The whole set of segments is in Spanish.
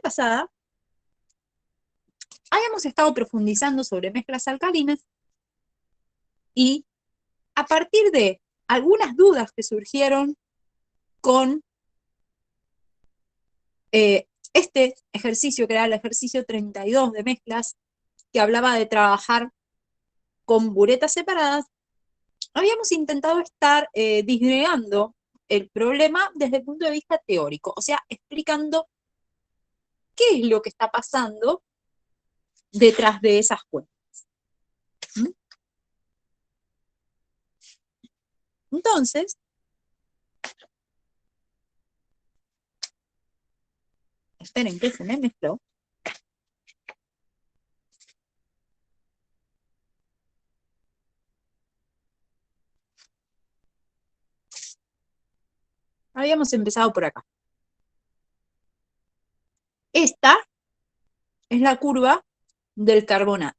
pasada habíamos estado profundizando sobre mezclas alcalinas y a partir de algunas dudas que surgieron con este ejercicio, que era el ejercicio 32 de mezclas, que hablaba de trabajar con buretas separadas, habíamos intentado estar disgregando el problema desde el punto de vista teórico, o sea, explicando qué es lo que está pasando detrás de esas cuentas. ¿Mm? Entonces, esperen que se me mezcló. Habíamos empezado por acá. Esta es la curva del carbonato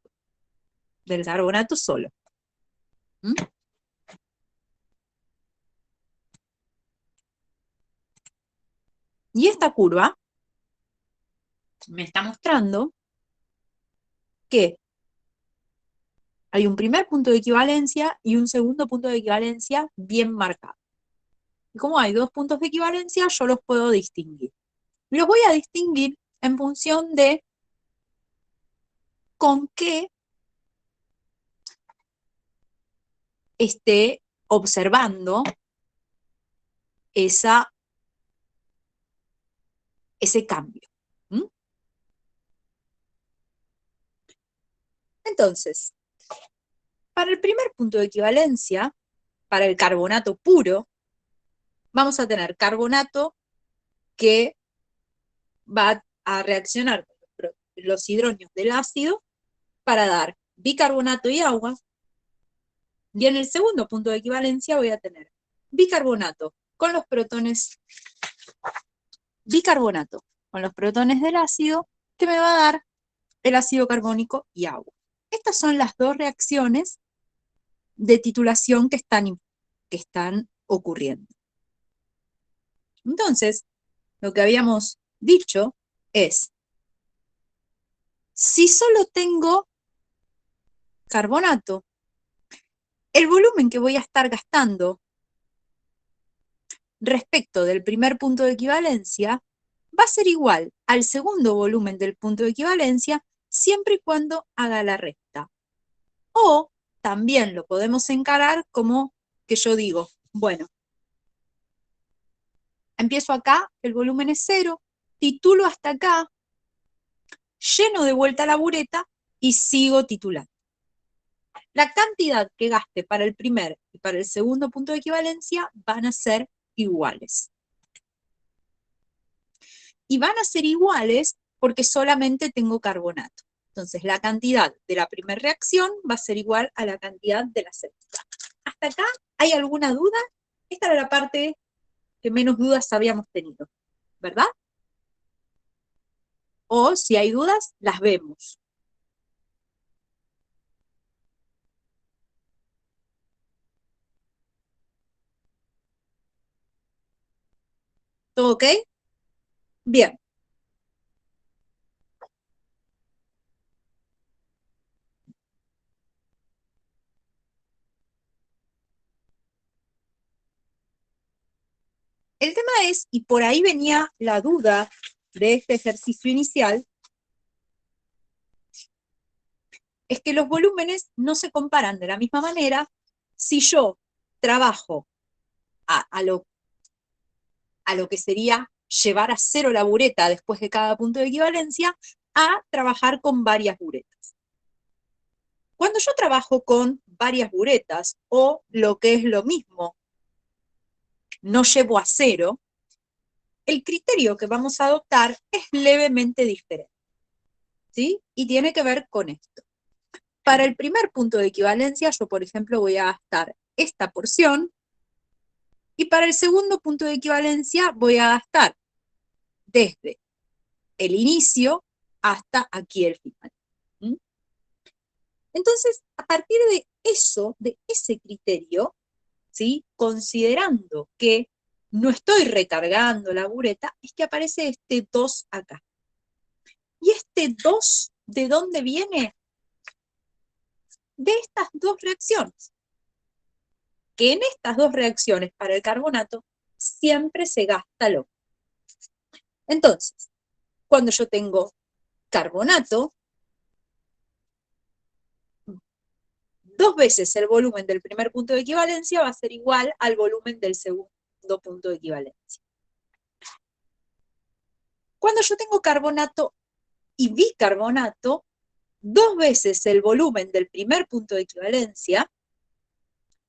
solo. ¿Mm? Y esta curva me está mostrando que hay un primer punto de equivalencia y un segundo punto de equivalencia bien marcado. Y como hay dos puntos de equivalencia, yo los puedo distinguir. Los voy a distinguir en función de con qué esté observando ese cambio. ¿Mm? Entonces, para el primer punto de equivalencia, para el carbonato puro, vamos a tener carbonato que va a reaccionar con los hidronios del ácido para dar bicarbonato y agua. Y en el segundo punto de equivalencia voy a tener bicarbonato con los protones del ácido, que me va a dar el ácido carbónico y agua. Estas son las dos reacciones de titulación que están ocurriendo. Entonces, lo que habíamos dicho es, si solo tengo carbonato, el volumen que voy a estar gastando respecto del primer punto de equivalencia va a ser igual al segundo volumen del punto de equivalencia siempre y cuando haga la recta. O también lo podemos encarar como que yo digo, bueno, empiezo acá, el volumen es 0, titulo hasta acá, lleno de vuelta la bureta y sigo titulando. La cantidad que gaste para el primer y para el segundo punto de equivalencia van a ser iguales. Y van a ser iguales porque solamente tengo carbonato. Entonces, la cantidad de la primera reacción va a ser igual a la cantidad de la segunda. ¿Hasta acá hay alguna duda? Esta era la parte que menos dudas habíamos tenido, ¿verdad? O si hay dudas, las vemos. ¿Todo ok? Bien. El tema es, y por ahí venía la duda de este ejercicio inicial, es que los volúmenes no se comparan de la misma manera si yo trabajo a lo que sería llevar a 0 la bureta después de cada punto de equivalencia, a trabajar con varias buretas. Cuando yo trabajo con varias buretas, o lo que es lo mismo, no llevo a 0, el criterio que vamos a adoptar es levemente diferente, ¿sí? Y tiene que ver con esto. Para el primer punto de equivalencia, yo, por ejemplo, voy a gastar esta porción, y para el segundo punto de equivalencia voy a gastar desde el inicio hasta aquí el final. ¿Mm? Entonces, a partir de eso, de ese criterio, ¿sí? Considerando que no estoy recargando la bureta, es que aparece este 2 acá. ¿Y este 2 de dónde viene? De estas dos reacciones. Que en estas dos reacciones para el carbonato siempre se gasta lo. Entonces, cuando yo tengo carbonato, 2 veces el volumen del primer punto de equivalencia va a ser igual al volumen del segundo punto de equivalencia. Cuando yo tengo carbonato y bicarbonato, 2 veces el volumen del primer punto de equivalencia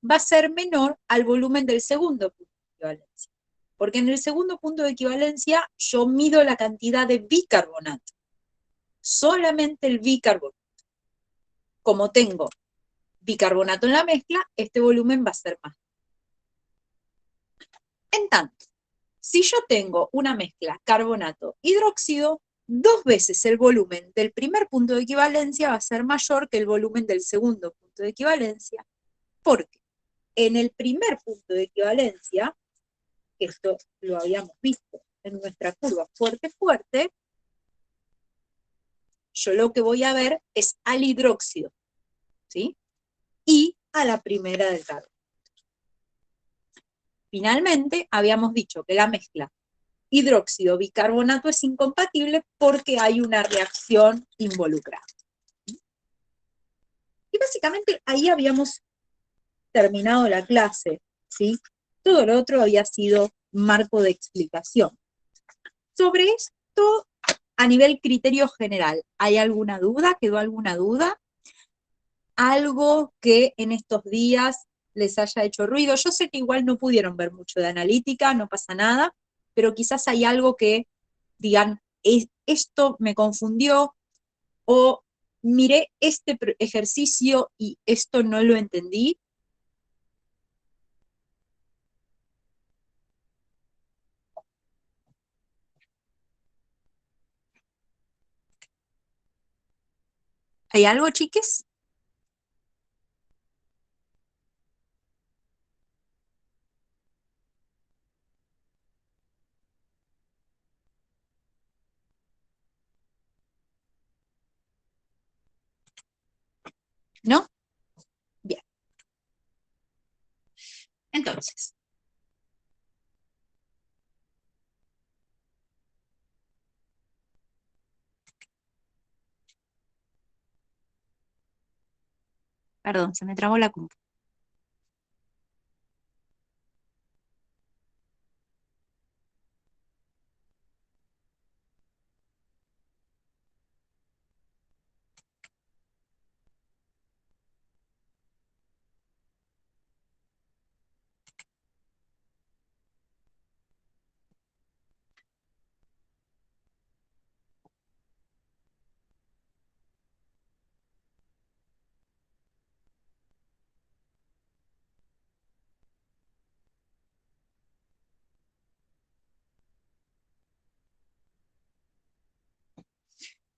va a ser menor al volumen del segundo punto de equivalencia. Porque en el segundo punto de equivalencia yo mido la cantidad de bicarbonato. Solamente el bicarbonato. Como tengo bicarbonato en la mezcla, este volumen va a ser más. En tanto, si yo tengo una mezcla carbonato-hidróxido, 2 veces el volumen del primer punto de equivalencia va a ser mayor que el volumen del segundo punto de equivalencia, porque en el primer punto de equivalencia, esto lo habíamos visto en nuestra curva fuerte, yo lo que voy a ver es al hidróxido, ¿sí? Y a la primera del carbono. Finalmente, habíamos dicho que la mezcla hidróxido-bicarbonato es incompatible porque hay una reacción involucrada. Y básicamente ahí habíamos terminado la clase, ¿sí? Todo lo otro había sido marco de explicación. Sobre esto, a nivel criterio general, ¿hay alguna duda? ¿Quedó alguna duda? ¿Algo que en estos días les haya hecho ruido? Yo sé que igual no pudieron ver mucho de analítica, no pasa nada, pero quizás hay algo que digan, esto me confundió, o miré este ejercicio y esto no lo entendí. ¿Hay algo, chiques? ¿No? Bien. Entonces, perdón, se me trabó la compu.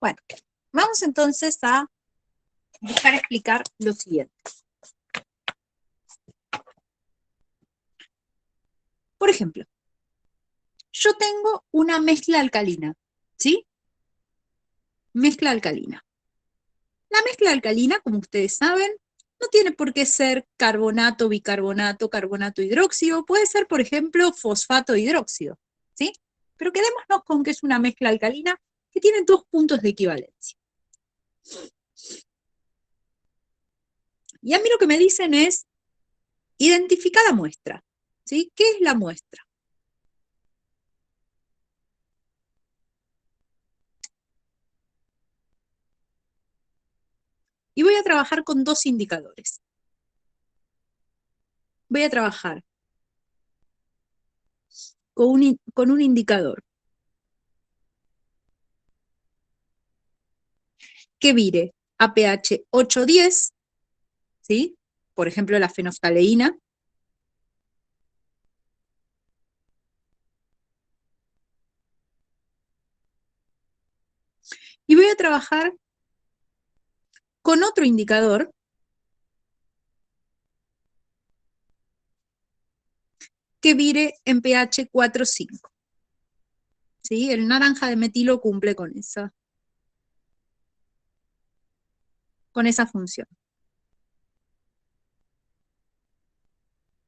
Bueno, vamos entonces a buscar explicar lo siguiente. Por ejemplo, yo tengo una mezcla alcalina, ¿sí? Mezcla alcalina. La mezcla alcalina, como ustedes saben, no tiene por qué ser carbonato, bicarbonato, carbonato, hidróxido. Puede ser, por ejemplo, fosfato, hidróxido, ¿sí? Pero quedémonos con que es una mezcla alcalina que tiene 2 puntos de equivalencia. Y a mí lo que me dicen es, identifica la muestra, ¿sí? ¿Qué es la muestra? Y voy a trabajar con 2 indicadores. Voy a trabajar con un indicador que vire a pH 8-10, ¿sí? Por ejemplo, la fenolftaleína. Y voy a trabajar con otro indicador que vire en pH 4-5. ¿Sí? El naranja de metilo cumple con esa con esa función.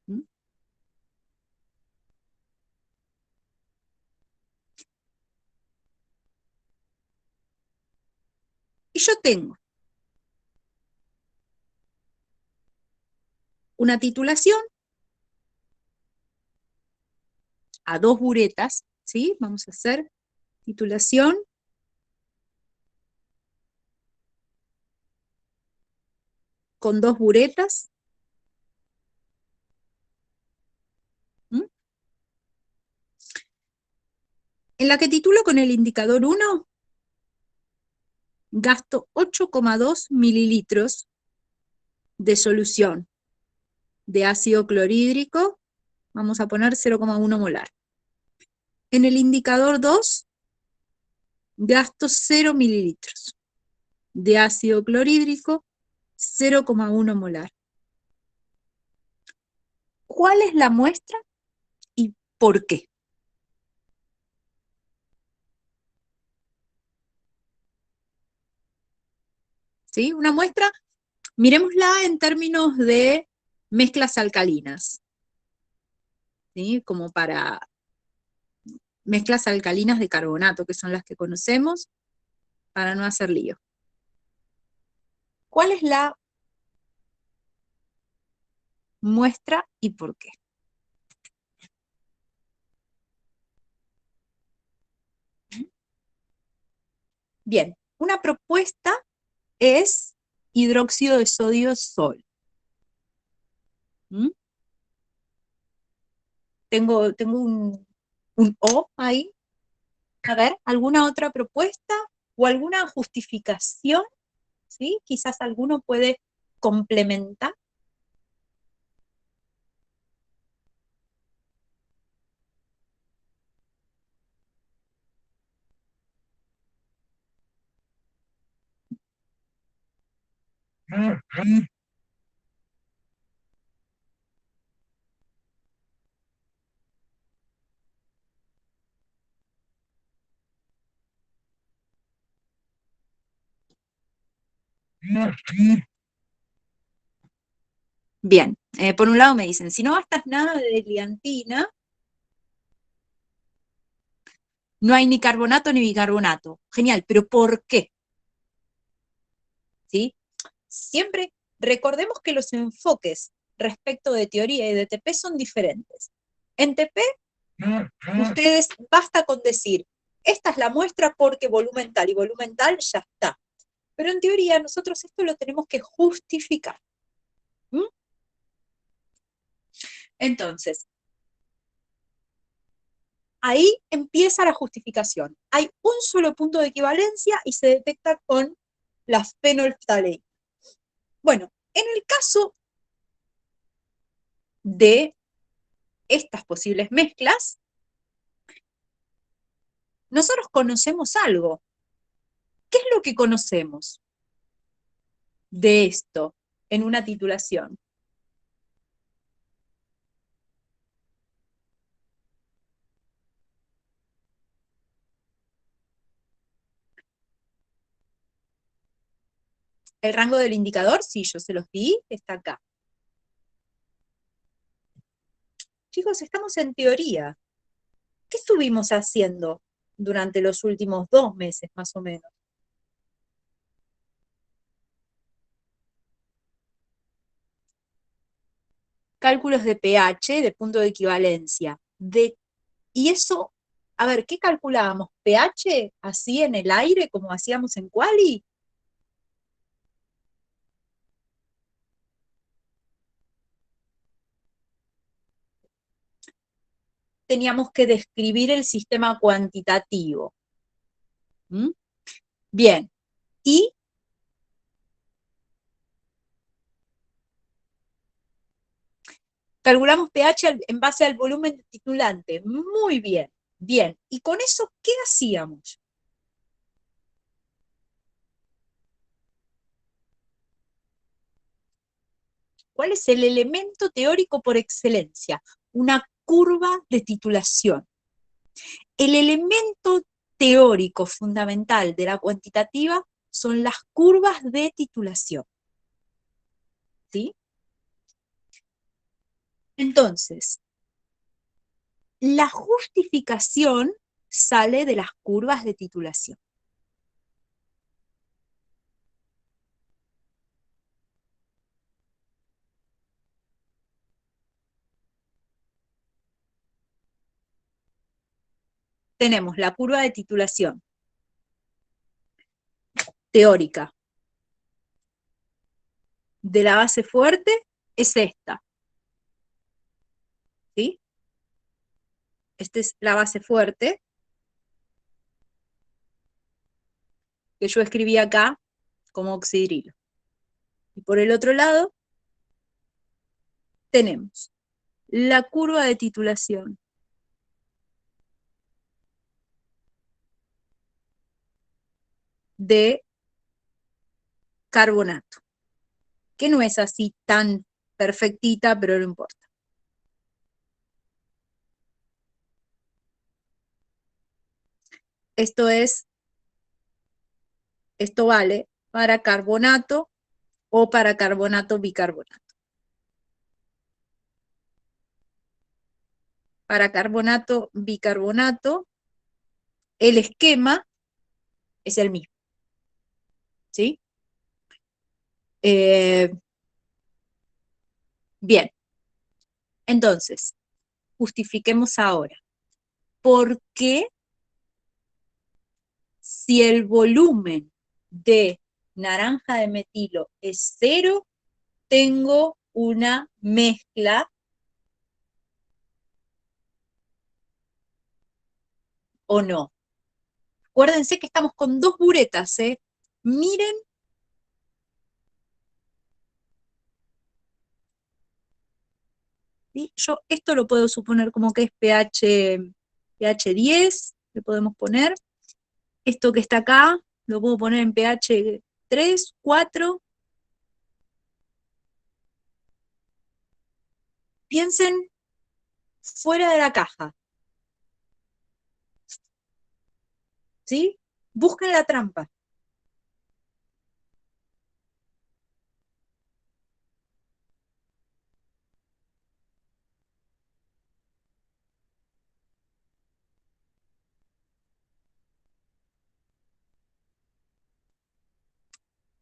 ¿Mm? Y yo tengo una titulación a 2 buretas, ¿sí? Vamos a hacer titulación con 2 buretas. ¿Mm? En la que titulo con el indicador 1, gasto 8,2 mililitros de solución de ácido clorhídrico, vamos a poner 0,1 molar. En el indicador 2, gasto 0 mililitros de ácido clorhídrico, 0,1 molar. ¿Cuál es la muestra y por qué? ¿Sí? Una muestra, miremosla en términos de mezclas alcalinas, ¿sí? Como para mezclas alcalinas de carbonato, que son las que conocemos, para no hacer lío. ¿Cuál es la muestra y por qué? Bien, una propuesta es hidróxido de sodio sol. ¿Mm? Tengo un O ahí. A ver, ¿alguna otra propuesta o alguna justificación? ¿Sí? Quizás alguno puede complementar. Bien, por un lado me dicen, si no gastas nada de liantina, no hay ni carbonato ni bicarbonato. Genial, pero ¿por qué? ¿Sí? Siempre recordemos que los enfoques respecto de teoría y de TP son diferentes. En TP, ustedes basta con decir, esta es la muestra porque volumen tal y volumen tal, ya está. Pero en teoría nosotros esto lo tenemos que justificar. ¿Mm? Entonces, ahí empieza la justificación. Hay un solo punto de equivalencia y se detecta con la fenolftaleína. Bueno, en el caso de estas posibles mezclas, nosotros conocemos algo. ¿Qué es lo que conocemos de esto en una titulación? El rango del indicador, sí, yo se los di, está acá. Chicos, estamos en teoría. ¿Qué estuvimos haciendo durante los últimos 2 meses, más o menos? Cálculos de pH, de punto de equivalencia. Y eso, a ver, ¿qué calculábamos? ¿pH así en el aire, como hacíamos en Quali? Teníamos que describir el sistema cuantitativo. ¿Mm? Bien, y calculamos pH en base al volumen titulante. Muy bien, bien. ¿Y con eso qué hacíamos? ¿Cuál es el elemento teórico por excelencia? Una curva de titulación. El elemento teórico fundamental de la cuantitativa son las curvas de titulación. ¿Sí? Entonces, la justificación sale de las curvas de titulación. Tenemos la curva de titulación teórica de la base fuerte, es esta. ¿Sí? Esta es la base fuerte, que yo escribí acá como oxidrilo. Y por el otro lado, tenemos la curva de titulación de carbonato, que no es así tan perfectita, pero no importa. Esto vale para carbonato o para carbonato bicarbonato. Para carbonato bicarbonato, el esquema es el mismo. ¿Sí? Bien, entonces, justifiquemos ahora. ¿Por qué si el volumen de naranja de metilo es 0, tengo una mezcla o no? Acuérdense que estamos con dos buretas, ¿eh? Miren. ¿Sí? Yo esto lo puedo suponer como que es pH 10, le podemos poner. Esto que está acá, lo puedo poner en pH 3, 4. Piensen fuera de la caja. ¿Sí? Busquen la trampa.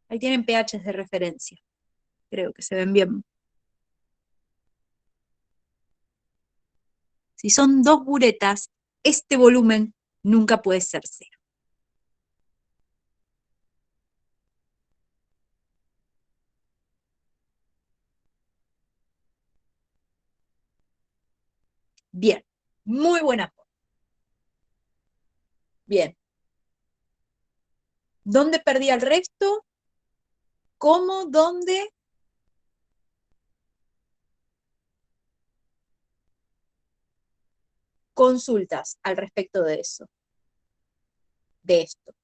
Ahí tienen pHs de referencia. Creo que se ven bien. Si son dos buretas, este volumen nunca puede ser 0. Bien, muy buena forma. Bien. ¿Dónde perdí el resto? ¿Cómo? ¿Dónde? Consultas al respecto de eso, de esto.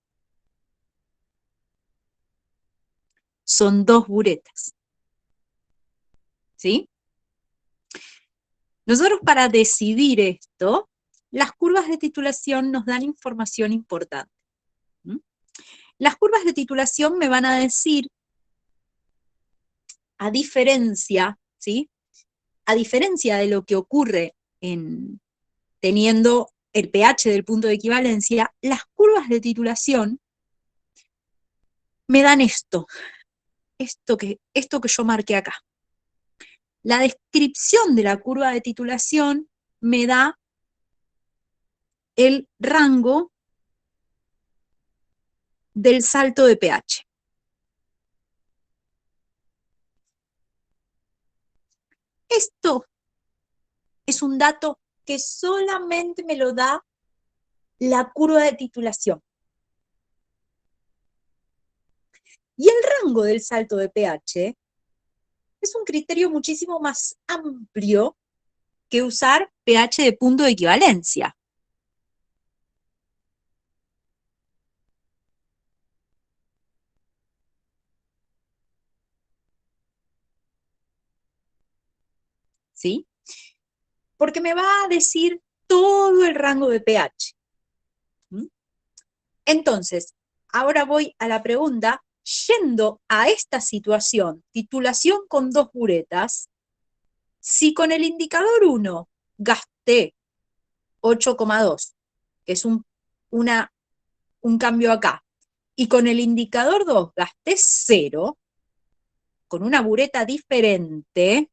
Son dos buretas. ¿Sí? Nosotros para decidir esto, las curvas de titulación nos dan información importante. ¿Mm? Las curvas de titulación me van a decir, a diferencia, ¿sí? A diferencia de lo que ocurre teniendo el pH del punto de equivalencia, las curvas de titulación me dan esto que yo marqué acá. La descripción de la curva de titulación me da el rango del salto de pH. Esto es un dato que solamente me lo da la curva de titulación. Y el rango del salto de pH es un criterio muchísimo más amplio que usar pH de punto de equivalencia. ¿Sí? Porque me va a decir todo el rango de pH. ¿Mm? Entonces, ahora voy a la pregunta, yendo a esta situación, titulación con 2 buretas, si con el indicador 1 gasté 8,2, que es un cambio acá, y con el indicador 2 gasté 0, con una bureta diferente,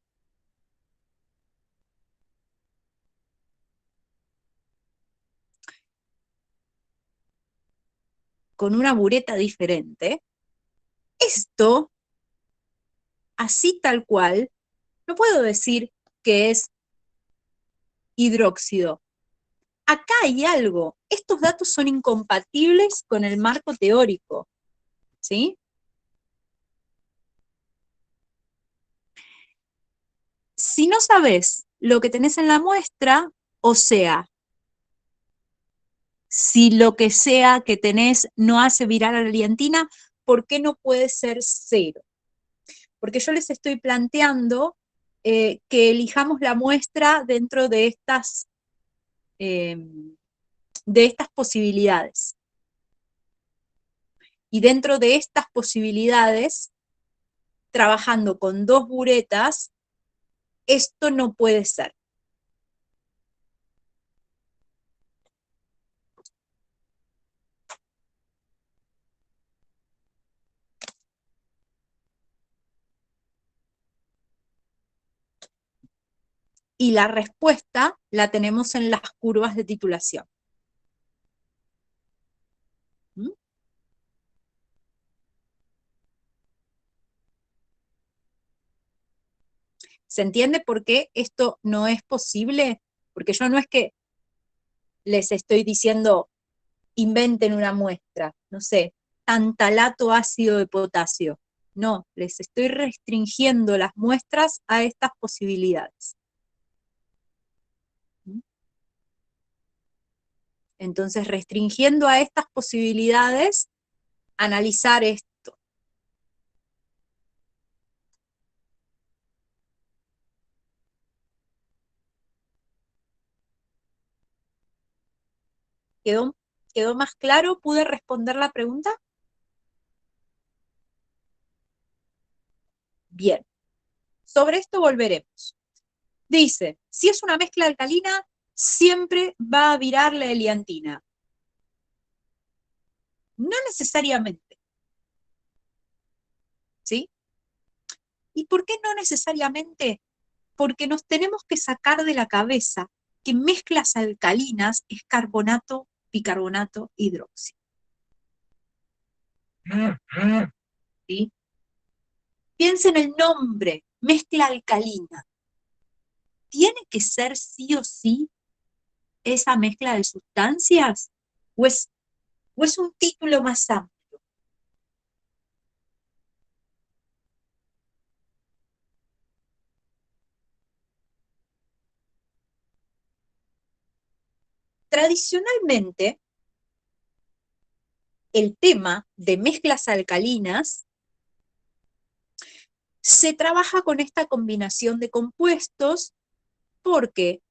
esto, así tal cual, no puedo decir que es hidróxido. Acá hay algo. Estos datos son incompatibles con el marco teórico, ¿sí? Si no sabes lo que tenés en la muestra, o sea, si lo que sea que tenés no hace virar a la liantina, ¿por qué no puede ser 0? Porque yo les estoy planteando que elijamos la muestra dentro eh, de estas posibilidades. Y dentro de estas posibilidades, trabajando con 2 buretas, esto no puede ser. Y la respuesta la tenemos en las curvas de titulación. ¿Mm? ¿Se entiende por qué esto no es posible? Porque yo no es que les estoy diciendo inventen una muestra, no sé, tantalato ácido de potasio. No, les estoy restringiendo las muestras a estas posibilidades. ¿Mm? Entonces, restringiendo a estas posibilidades, analizar esto. ¿Quedó más claro? ¿Pude responder la pregunta? Bien. Sobre esto volveremos. Dice, si es una mezcla alcalina, siempre va a virar la heliantina. No necesariamente. ¿Sí? ¿Y por qué no necesariamente? Porque nos tenemos que sacar de la cabeza que mezclas alcalinas es carbonato, bicarbonato, hidróxido. ¿Sí? Piensen en el nombre, mezcla alcalina. ¿Tiene que ser sí o sí esa mezcla de sustancias? ¿O es un título más amplio? Tradicionalmente, el tema de mezclas alcalinas se trabaja con esta combinación de compuestos porque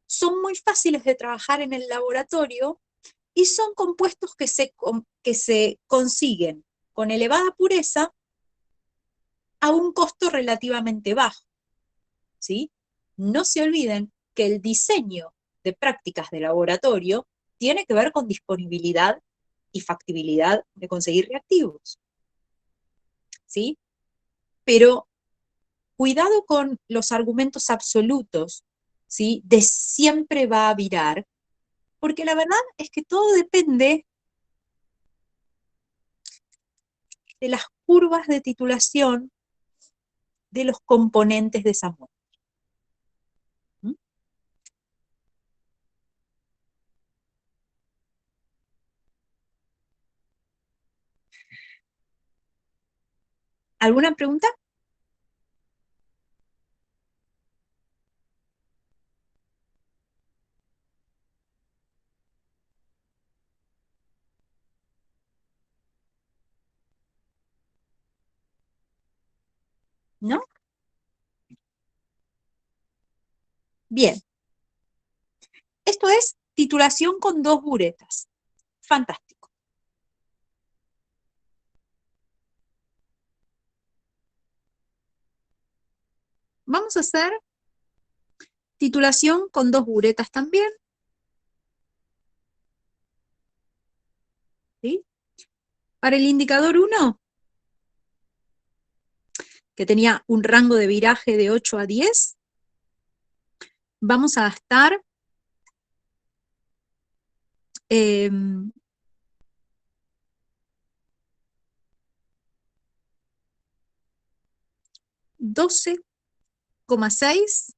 son muy fáciles de trabajar en el laboratorio y son compuestos que se consiguen con elevada pureza a un costo relativamente bajo, ¿sí? No se olviden que el diseño de prácticas de laboratorio tiene que ver con disponibilidad y factibilidad de conseguir reactivos, ¿sí? Pero cuidado con los argumentos absolutos, ¿sí? De siempre va a virar, porque la verdad es que todo depende de las curvas de titulación de los componentes de esa muestra. ¿Mm? ¿Alguna pregunta? ¿No? Bien. Esto es titulación con 2 buretas. Fantástico. Vamos a hacer titulación con 2 buretas también. ¿Sí? Para el indicador 1, que tenía un rango de viraje de 8 a 10, vamos a gastar 12,6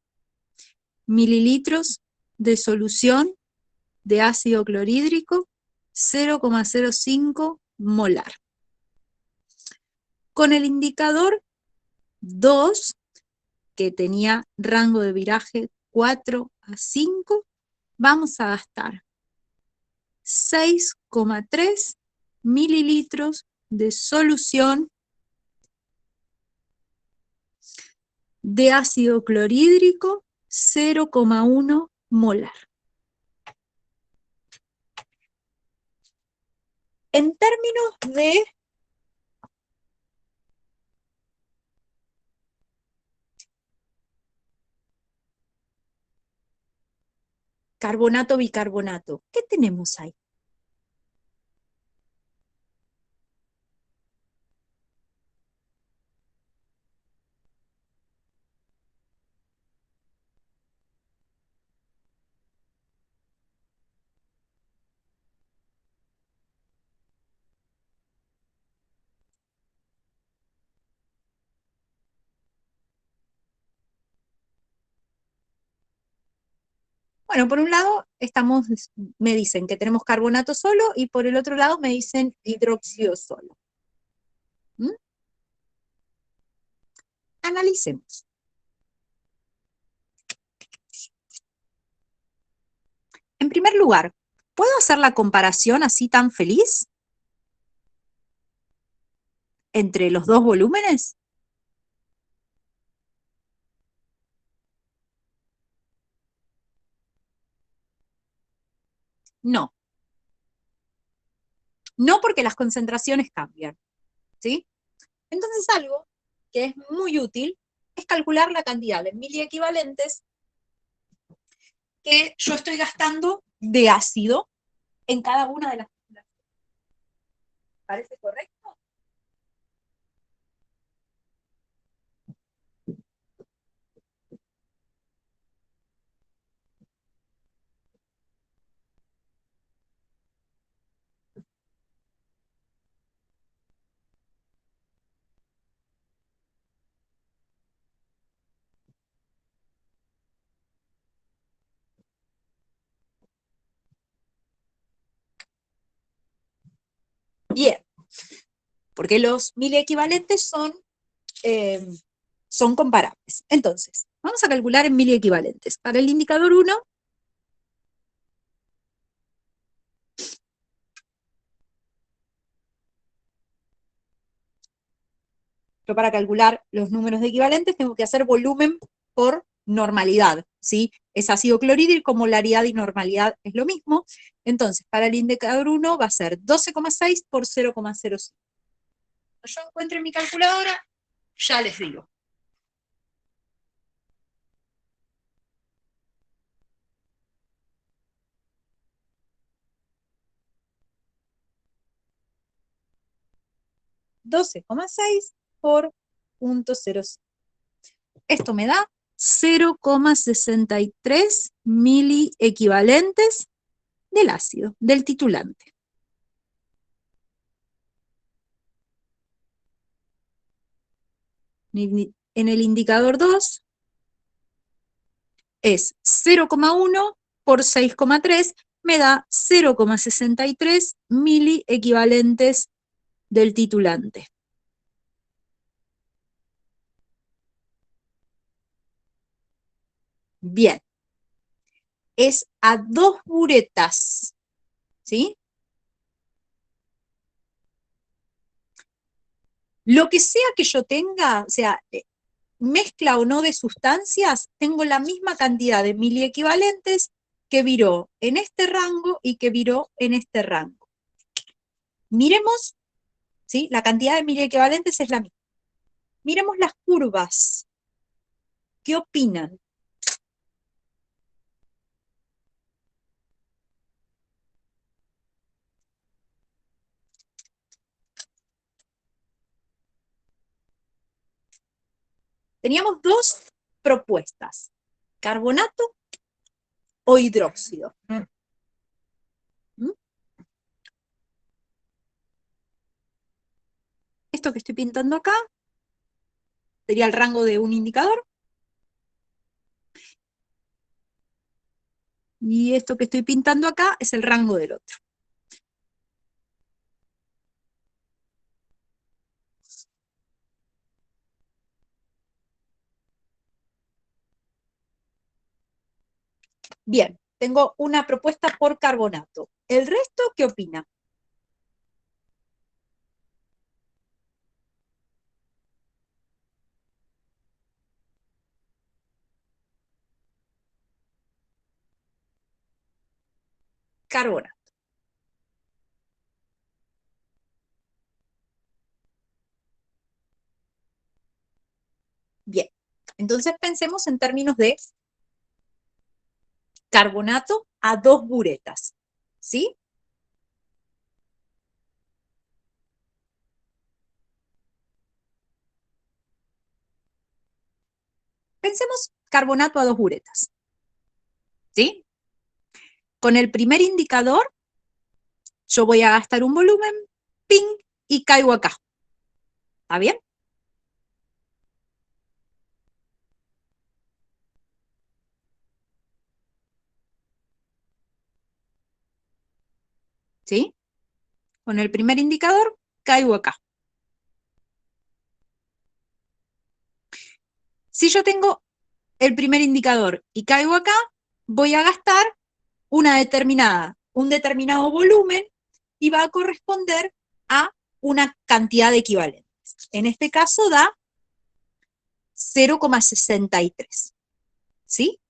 mililitros de solución de ácido clorhídrico, 0,05 molar. Con el indicador 2, que tenía rango de viraje 4 a 5, vamos a gastar 6,3 mililitros de solución de ácido clorhídrico, 0,1 molar. En términos de carbonato bicarbonato, ¿qué tenemos ahí? Bueno, por un lado me dicen que tenemos carbonato solo y por el otro lado me dicen hidróxido solo. ¿Mm? Analicemos. En primer lugar, ¿puedo hacer la comparación así tan feliz entre los dos volúmenes? No. No, porque las concentraciones cambian, ¿sí? Entonces algo que es muy útil es calcular la cantidad de miliequivalentes que yo estoy gastando de ácido en cada una de las titulaciones. ¿Parece correcto? Bien, porque los miliequivalentes son comparables. Entonces, vamos a calcular en miliequivalentes. Para el indicador 1, yo para calcular los números de equivalentes tengo que hacer volumen por normalidad, ¿sí? Es ácido clorhídrico, molaridad y normalidad es lo mismo. Entonces, para el indicador 1 va a ser 12,6 por 0,05. Cuando yo encuentre mi calculadora, ya les digo. $12,6 por 0,05. Esto me da 0,63 miliequivalentes del ácido, del titulante. En el indicador 2 es 0,1 por 6,3, me da 0,63 miliequivalentes del titulante. Bien, es a 2 buretas, ¿sí? Lo que sea que yo tenga, o sea, mezcla o no de sustancias, tengo la misma cantidad de miliequivalentes que viró en este rango y que viró en este rango. Miremos, ¿sí? La cantidad de miliequivalentes es la misma. Miremos las curvas ¿Qué opinan? Teníamos dos propuestas, carbonato o hidróxido. ¿Mm? Esto que estoy pintando acá sería el rango de un indicador. Y esto que estoy pintando acá es el rango del otro. Bien, tengo una propuesta por carbonato. ¿El resto qué opina? Carbonato. Bien, entonces pensemos en términos de carbonato a 2 buretas, ¿sí? Pensemos carbonato a 2 buretas, ¿sí? Con el primer indicador, yo voy a gastar un volumen, ping, y caigo acá. ¿Está bien? ¿Sí? Con el primer indicador, caigo acá. Si yo tengo el primer indicador y caigo acá, voy a gastar un determinado volumen y va a corresponder a una cantidad de equivalentes. En este caso da 0,63. ¿Sí?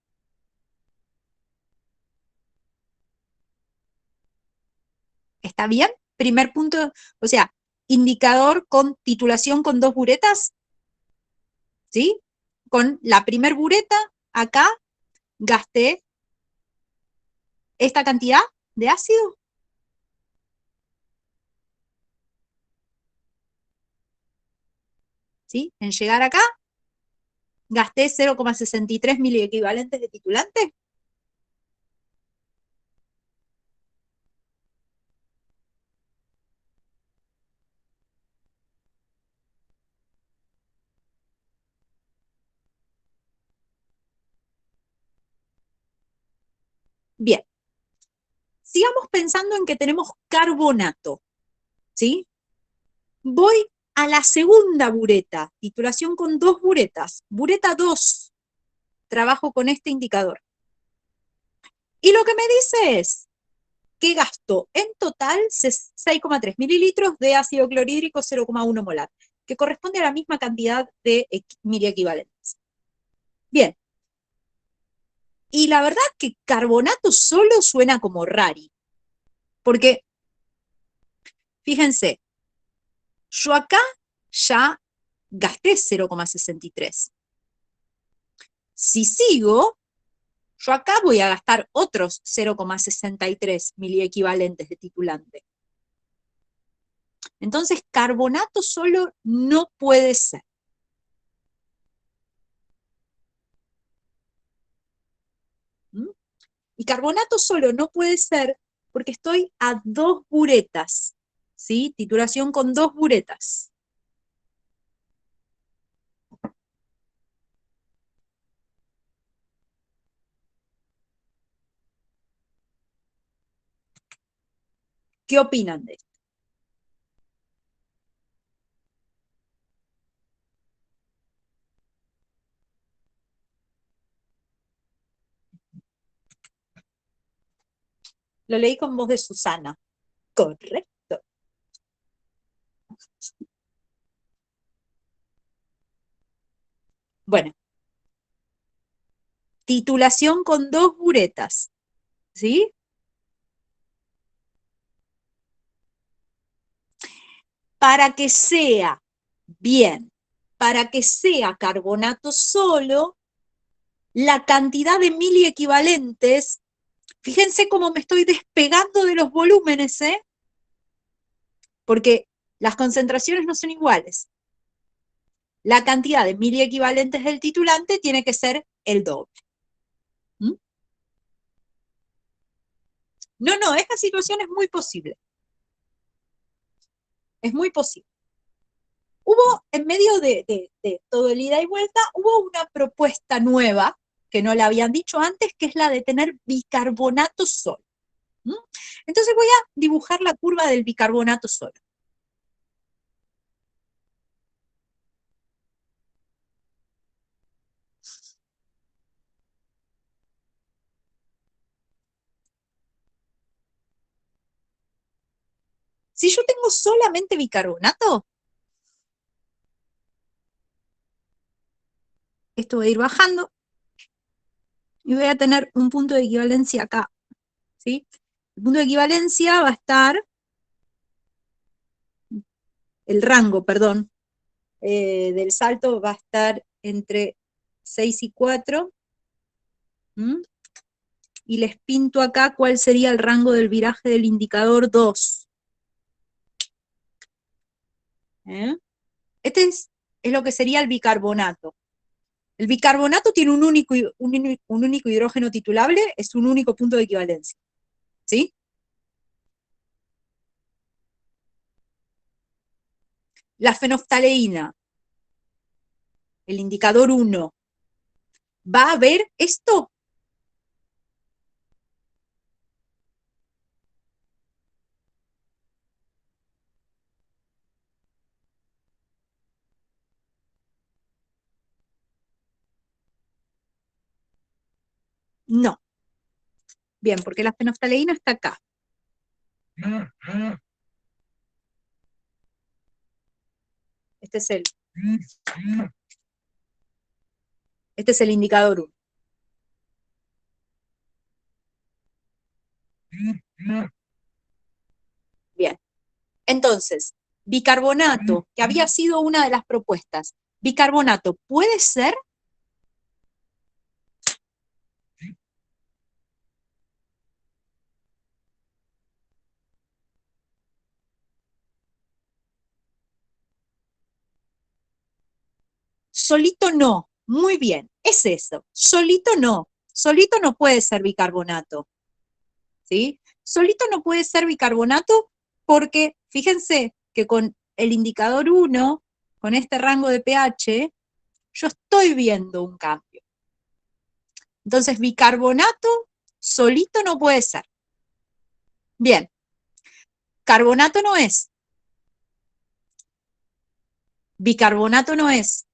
¿Está bien? Primer punto, o sea, indicador con titulación con 2 buretas, ¿sí? Con la primer bureta, acá gasté esta cantidad de ácido, ¿sí? En llegar acá, gasté 0,63 miliequivalentes de titulante. Bien, sigamos pensando en que tenemos carbonato, ¿sí? Voy a la segunda bureta, titulación con 2 buretas, bureta 2, trabajo con este indicador. Y lo que me dice es que gasto en total 6,3 mililitros de ácido clorhídrico 0,1 molar, que corresponde a la misma cantidad de miliequivalentes. Bien, y la verdad que carbonato solo suena como rari, porque, fíjense, yo acá ya gasté 0,63. Si sigo, yo acá voy a gastar otros 0,63 miliequivalentes de titulante. Entonces, carbonato solo no puede ser. ¿Mm? Y carbonato solo no puede ser porque estoy a 2 buretas, ¿sí? Titulación con 2 buretas. ¿Qué opinan de esto? Lo leí con voz de Susana. Correcto. Bueno, titulación con 2 buretas, ¿sí? Para que sea bien, para que sea carbonato solo, la cantidad de miliequivalentes, fíjense cómo me estoy despegando de los volúmenes, porque las concentraciones no son iguales. La cantidad de miliequivalentes del titulante tiene que ser el doble. ¿Mm? No, esta situación es muy posible. Es muy posible. Hubo, en medio de todo el ida y vuelta, hubo una propuesta nueva, que no la habían dicho antes, que es la de tener bicarbonato solo. ¿Mm? Entonces voy a dibujar la curva del bicarbonato solo. Si yo tengo solamente bicarbonato, esto va a ir bajando y voy a tener un punto de equivalencia acá, ¿sí? El punto de equivalencia va a estar, el rango, perdón, del salto va a estar entre 6 y 4. ¿Mm? Y les pinto acá cuál sería el rango del viraje del indicador 2. Este es lo que sería el bicarbonato. El bicarbonato tiene un único hidrógeno titulable, es un único punto de equivalencia. ¿Sí? La fenoftaleína, el indicador 1, ¿va a ver esto? No. Bien, porque la fenoftaleína está acá. Este es el indicador 1. Bien. Entonces, bicarbonato, que había sido una de las propuestas, bicarbonato, ¿puede ser? Solito no. Muy bien, es eso. Solito no puede ser bicarbonato. ¿Sí? Solito no puede ser bicarbonato porque, fíjense que con el indicador 1, con este rango de pH, yo estoy viendo un cambio. Entonces, bicarbonato solito no puede ser. Bien, carbonato no es. Bicarbonato no es.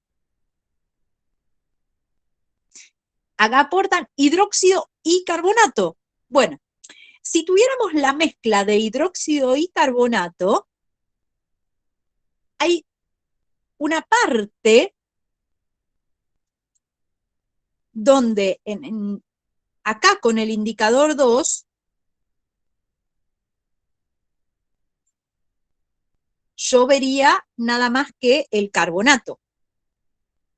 Acá aportan hidróxido y carbonato. Bueno, si tuviéramos la mezcla de hidróxido y carbonato, hay una parte donde acá con el indicador 2, yo vería nada más que el carbonato.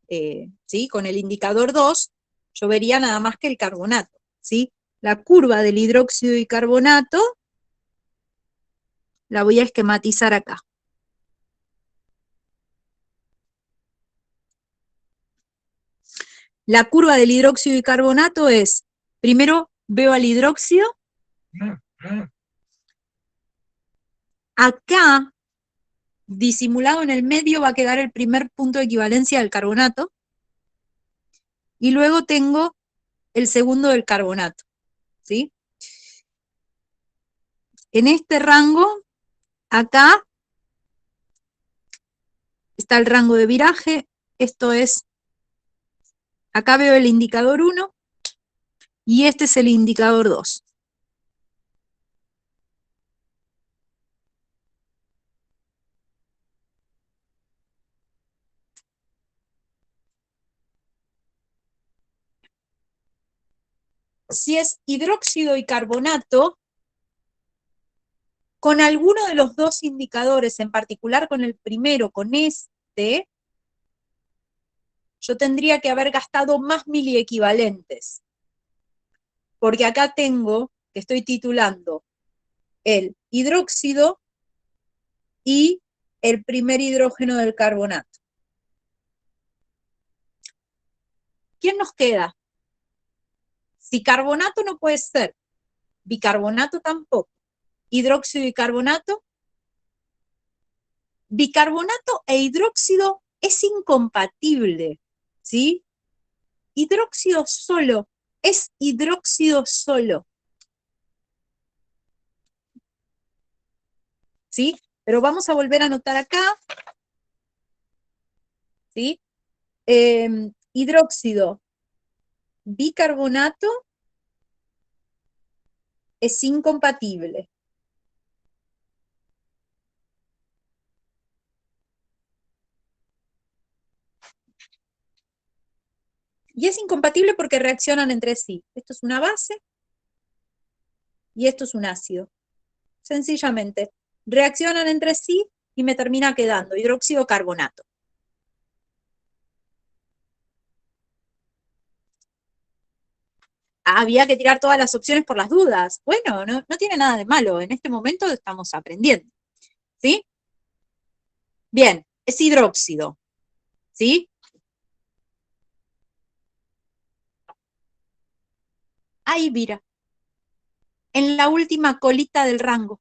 ¿Sí? Con el indicador 2, yo vería nada más que el carbonato. ¿Sí? La curva del hidróxido y carbonato la voy a esquematizar acá. La curva del hidróxido y carbonato es, primero veo al hidróxido, acá, disimulado en el medio, va a quedar el primer punto de equivalencia del carbonato, y luego tengo el segundo del carbonato, ¿sí? En este rango, acá, está el rango de viraje, esto es, acá veo el indicador 1, y este es el indicador 2. Si es hidróxido y carbonato, con alguno de los dos indicadores, en particular con el primero, con este, yo tendría que haber gastado más miliequivalentes. Porque acá tengo, que estoy titulando el hidróxido y el primer hidrógeno del carbonato. ¿Quién nos queda? Si carbonato no puede ser, bicarbonato tampoco, hidróxido y carbonato, bicarbonato e hidróxido es incompatible, ¿sí? Hidróxido solo es hidróxido solo, ¿sí? Pero vamos a volver a anotar acá, ¿sí? Hidróxido, bicarbonato es incompatible. Y es incompatible porque reaccionan entre sí. Esto es una base y esto es un ácido. Sencillamente, reaccionan entre sí y me termina quedando hidróxido de carbonato. Había que tirar todas las opciones por las dudas. Bueno, no tiene nada de malo. En este momento estamos aprendiendo. ¿Sí? Bien, es hidróxido. ¿Sí? Ahí, mira. En la última colita del rango.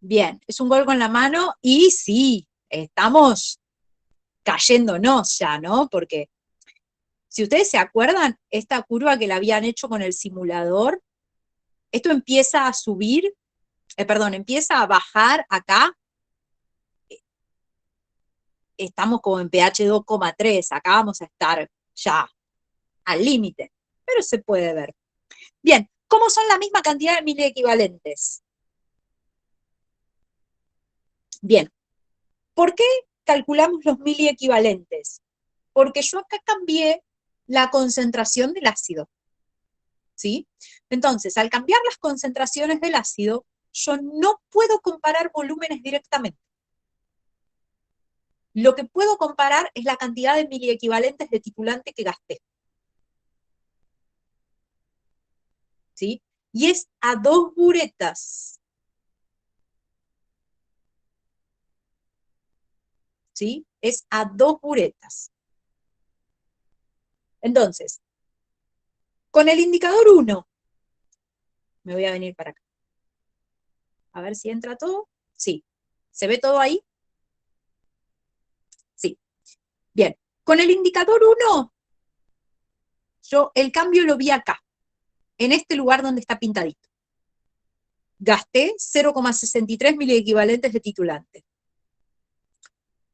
Bien, es un gol con la mano y sí, estamos cayéndonos ya, ¿no? Porque si ustedes se acuerdan, esta curva que la habían hecho con el simulador, esto empieza a subir, perdón, empieza a bajar acá, estamos como en pH 2,3, acá vamos a estar ya al límite, pero se puede ver. Bien, ¿cómo son la misma cantidad de miliequivalentes? Bien, ¿por qué calculamos los miliequivalentes? Porque yo acá cambié la concentración del ácido, ¿sí? Entonces, al cambiar las concentraciones del ácido, yo no puedo comparar volúmenes directamente. Lo que puedo comparar es la cantidad de miliequivalentes de titulante que gasté, ¿sí? Y es a 2 buretas, ¿sí? Es a 2 buretas. Entonces, con el indicador 1, me voy a venir para acá. A ver si entra todo. Sí. ¿Se ve todo ahí? Sí. Bien. Con el indicador 1, yo el cambio lo vi acá, en este lugar donde está pintadito. Gasté 0,63 miliequivalentes de titulante.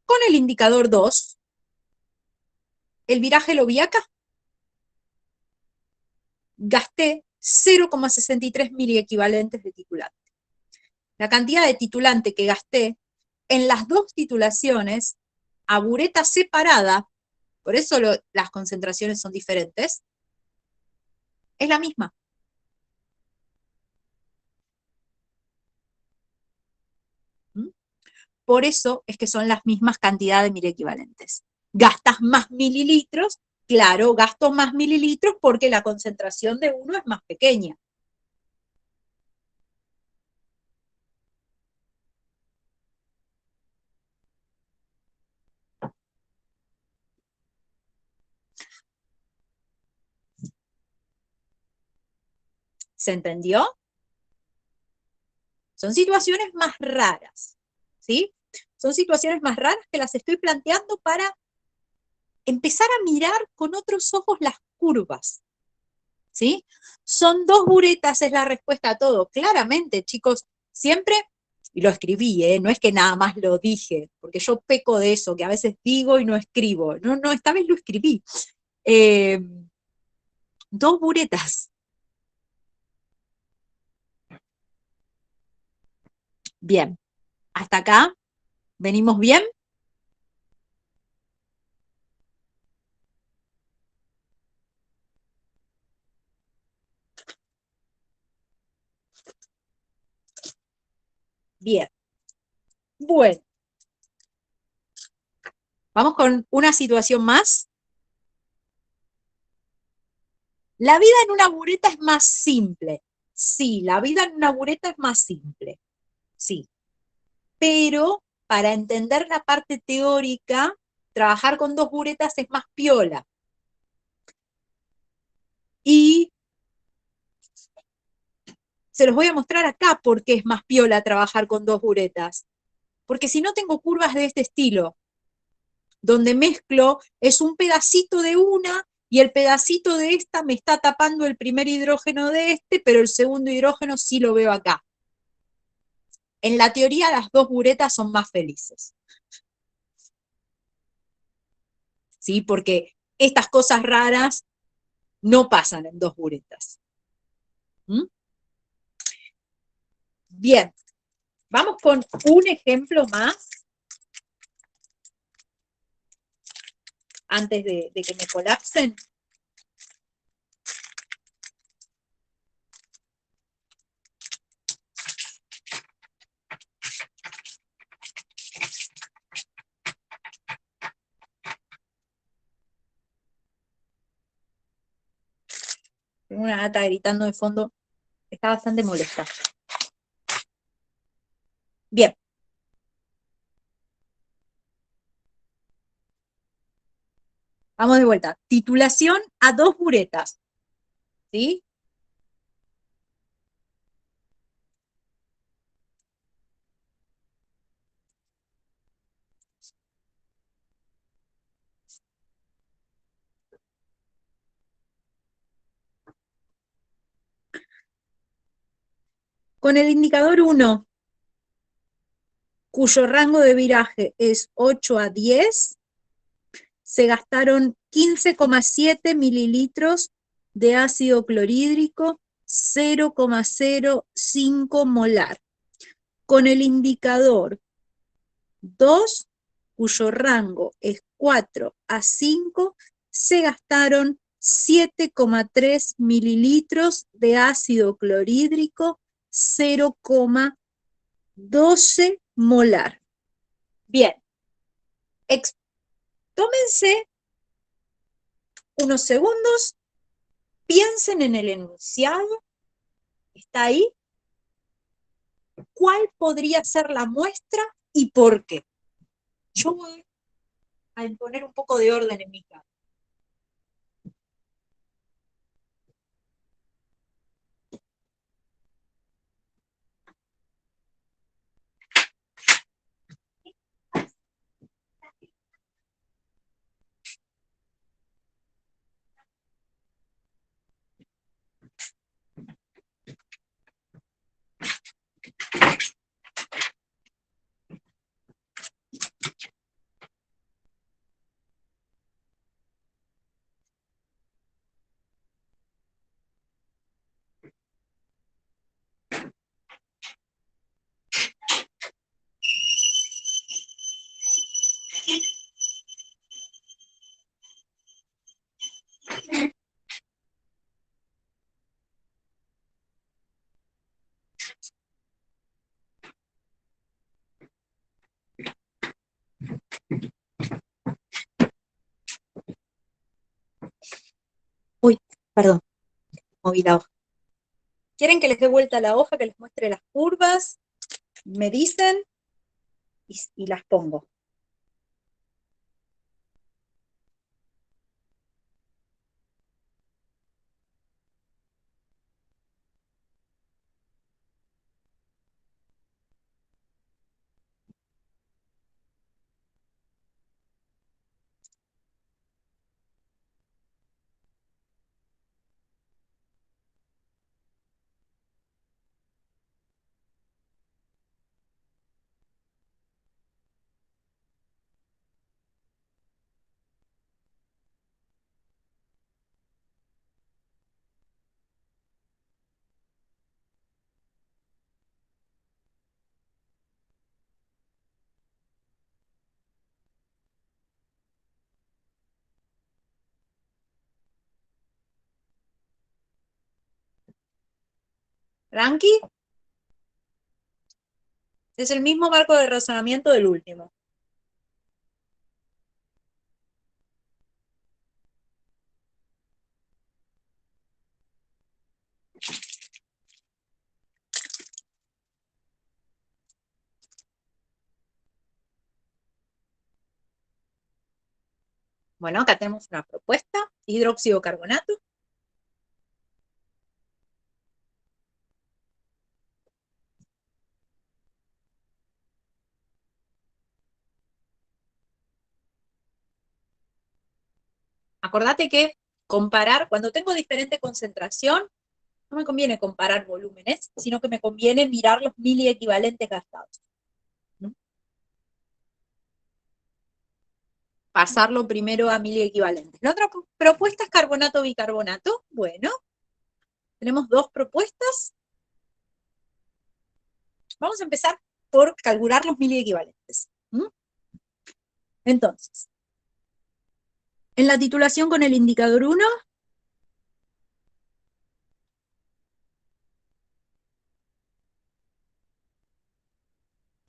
Con el indicador 2, el viraje lo vi acá. Gasté 0,63 miliequivalentes de titulante. La cantidad de titulante que gasté en las dos titulaciones a bureta separada, por eso las concentraciones son diferentes, es la misma. ¿Mm? Por eso es que son las mismas cantidades de miliequivalentes. Gastas más mililitros, claro, gasto más mililitros porque la concentración de uno es más pequeña. ¿Se entendió? Son situaciones más raras, ¿sí? Son situaciones más raras que las estoy planteando para empezar a mirar con otros ojos las curvas. ¿sí? Son 2 uretas, es la respuesta a todo. Claramente, chicos, siempre, y lo escribí, no es que nada más lo dije, porque yo peco de eso, que a veces digo y no escribo. No, no, esta vez lo escribí. 2 uretas. Bien, hasta acá, ¿venimos bien? Bien. Bueno, vamos con una situación más. La vida en una bureta es más simple. Sí, la vida en una bureta es más simple. Sí. Pero para entender la parte teórica, trabajar con 2 buretas es más piola. Y se los voy a mostrar acá por qué es más piola trabajar con 2 buretas. Porque si no tengo curvas de este estilo, donde mezclo, es un pedacito de una y el pedacito de esta me está tapando el primer hidrógeno de este, pero el segundo hidrógeno sí lo veo acá. En la teoría las 2 buretas son más felices. ¿Sí? Porque estas cosas raras no pasan en 2 buretas. ¿Mm? Bien, vamos con un ejemplo más antes de que me colapsen. Tengo una gata gritando de fondo, está bastante molesta. Bien. Vamos de vuelta. Titulación a 2 buretas. ¿Sí? Con el indicador 1, cuyo rango de viraje es 8 a 10, se gastaron 15,7 mililitros de ácido clorhídrico, 0,05 molar. Con el indicador 2, cuyo rango es 4 a 5, se gastaron 7,3 mililitros de ácido clorhídrico, 0,12 molar. Bien, tómense unos segundos, piensen en el enunciado, está ahí, cuál podría ser la muestra y por qué. Yo voy a imponer un poco de orden en mi casa. Uy, perdón, moví la hoja. ¿Quieren que les dé vuelta la hoja, que les muestre las curvas? Me dicen y las pongo. ¿Tranqui? Es el mismo marco de razonamiento del último. Bueno, acá tenemos una propuesta, hidróxido de carbonato. Acordate que comparar, cuando tengo diferente concentración, no me conviene comparar volúmenes, sino que me conviene mirar los miliequivalentes gastados. ¿No? Pasarlo primero a miliequivalentes. La otra propuesta es carbonato-bicarbonato. Bueno, tenemos dos propuestas. Vamos a empezar por calcular los miliequivalentes. Entonces, en la titulación con el indicador 1,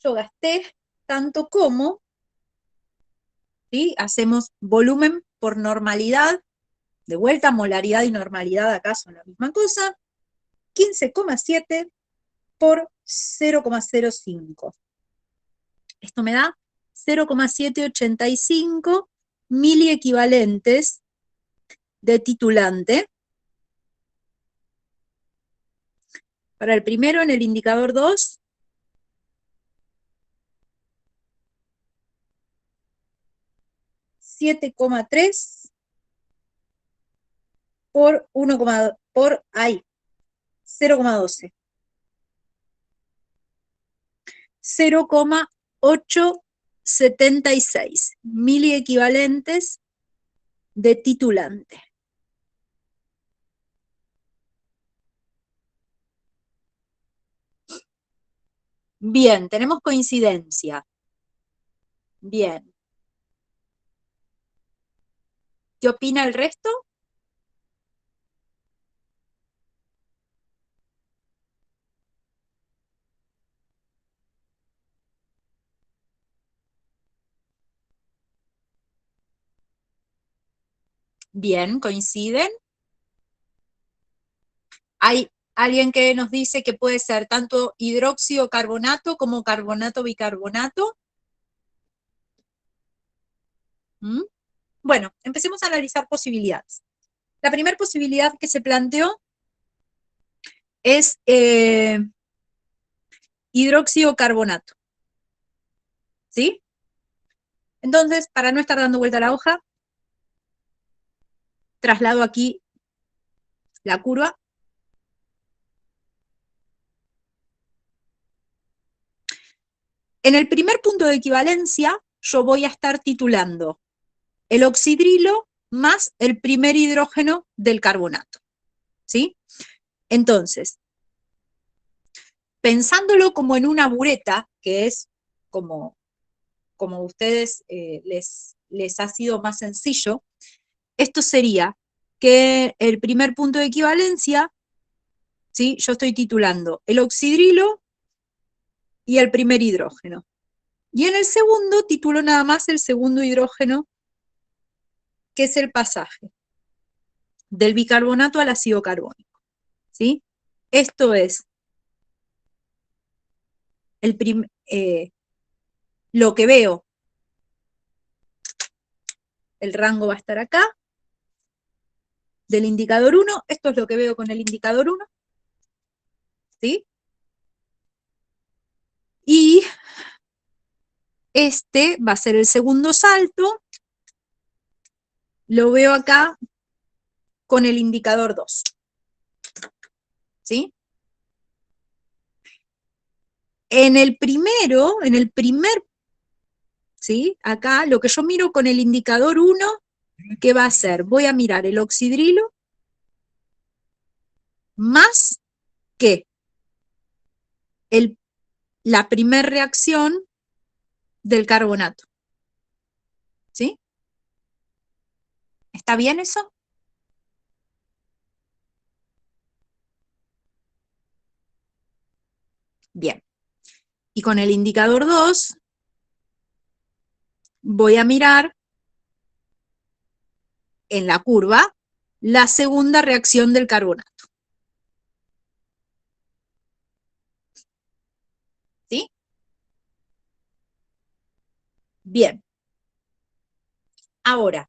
yo gasté tanto como, ¿sí? Hacemos volumen por normalidad, de vuelta, molaridad y normalidad acá son la misma cosa, 15,7 por 0,05. Esto me da 0,785 miliequivalentes de titulante. Para el primero, en el indicador 2, 7,3 por 0,12. 0,876 miliequivalentes de titulante. Bien, tenemos coincidencia. Bien. ¿Qué opina el resto? Bien, coinciden. Hay alguien que nos dice que puede ser tanto hidróxido carbonato como carbonato bicarbonato. Bueno, empecemos a analizar posibilidades. La primera posibilidad que se planteó es hidróxido carbonato. ¿Sí? Entonces, para no estar dando vuelta a la hoja, traslado aquí la curva. En el primer punto de equivalencia, yo voy a estar titulando el oxidrilo más el primer hidrógeno del carbonato. ¿Sí? Entonces, pensándolo como en una bureta, que es como a ustedes les ha sido más sencillo, esto sería que el primer punto de equivalencia, ¿sí? Yo estoy titulando el oxidrilo y el primer hidrógeno. Y en el segundo titulo nada más el segundo hidrógeno, que es el pasaje del bicarbonato al ácido carbónico. ¿Sí? Esto es lo que veo. El rango va a estar acá, del indicador 1, esto es lo que veo con el indicador 1, ¿sí? Y este va a ser el segundo salto, lo veo acá con el indicador 2, ¿sí? En el primer, ¿sí? Acá, lo que yo miro con el indicador 1, ¿qué va a ser? Voy a mirar el oxidrilo más que la primer reacción del carbonato, ¿sí? ¿Está bien eso? Bien. Y con el indicador 2 voy a mirar en la curva la segunda reacción del carbonato. ¿Sí? Bien. Ahora,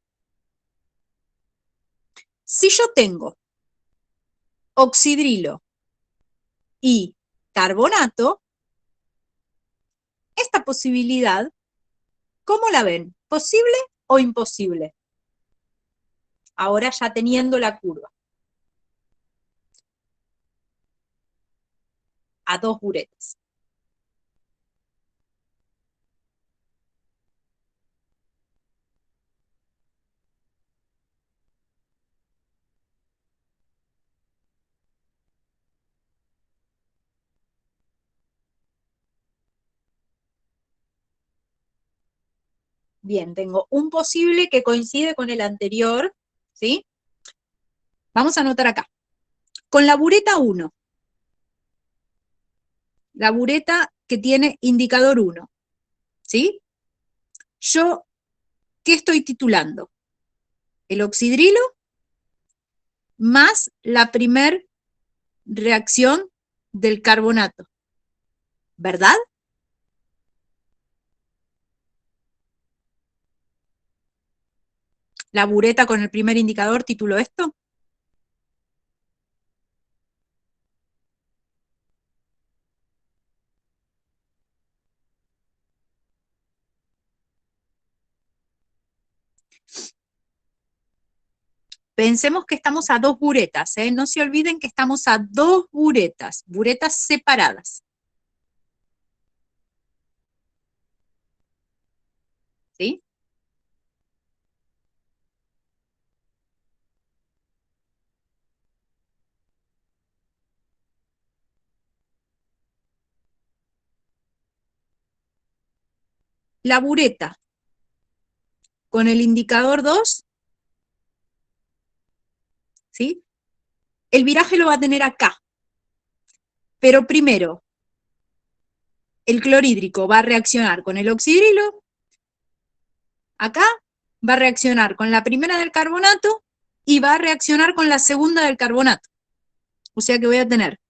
si yo tengo oxidrilo y carbonato, esta posibilidad, ¿cómo la ven? ¿Posible o imposible? Ahora ya teniendo la curva. A 2 buretas. Bien, tengo un posible que coincide con el anterior, ¿sí? Vamos a anotar acá. Con la bureta 1, la bureta que tiene indicador 1, ¿sí? Yo, ¿qué estoy titulando? El oxidrilo más la primer reacción del carbonato, ¿verdad? La bureta con el primer indicador tituló esto. Pensemos que estamos a 2 buretas, ¿eh? No se olviden que estamos a 2 buretas separadas. ¿Sí? La bureta con el indicador 2, ¿sí? El viraje lo va a tener acá. Pero primero, el clorhídrico va a reaccionar con el oxidrilo, acá, va a reaccionar con la primera del carbonato y va a reaccionar con la segunda del carbonato. O sea que voy a tener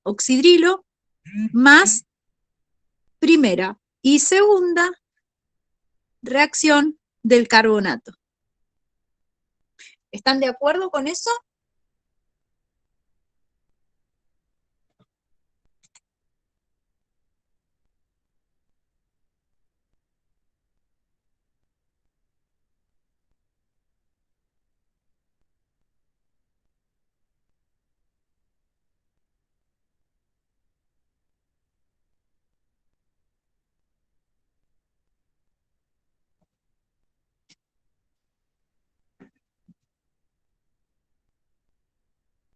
oxidrilo más primera y segunda reacción del carbonato. ¿Están de acuerdo con eso?